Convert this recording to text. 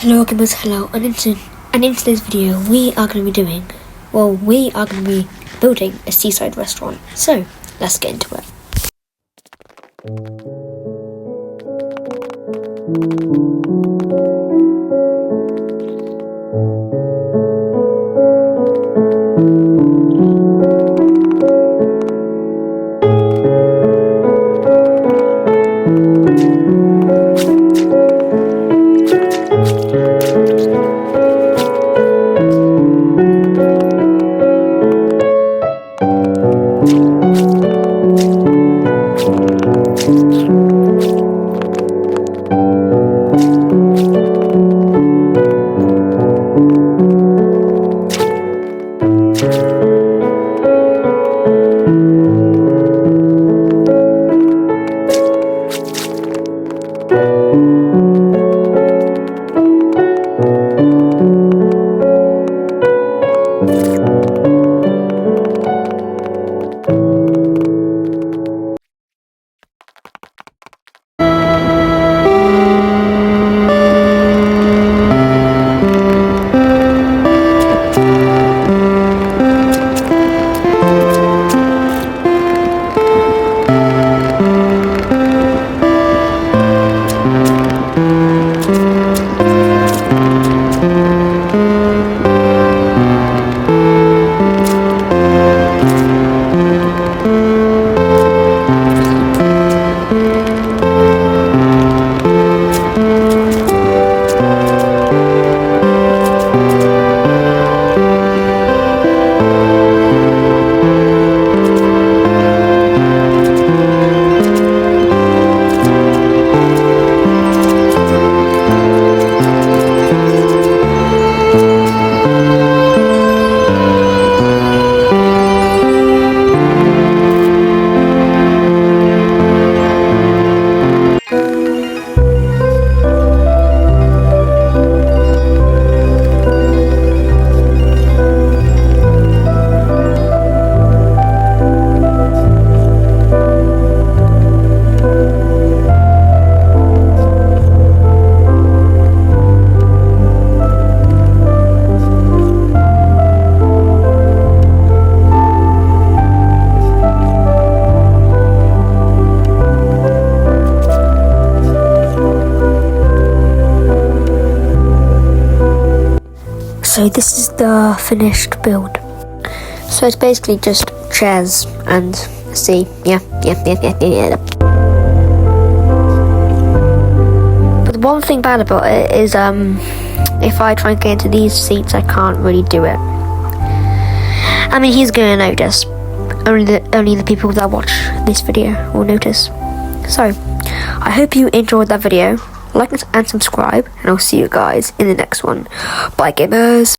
Hello gamers, hello, and in today's video we are going to be building a seaside restaurant. So let's get into it. So this is the finished build. So it's basically just chairs and see, yeah. But the one thing bad about it is if I try and get into these seats, I can't really do it. I mean, he's gonna notice. Only the people that watch this video will notice. So I hope you enjoyed that video. Like and subscribe, and I'll see you guys in the next one. Bye gamers.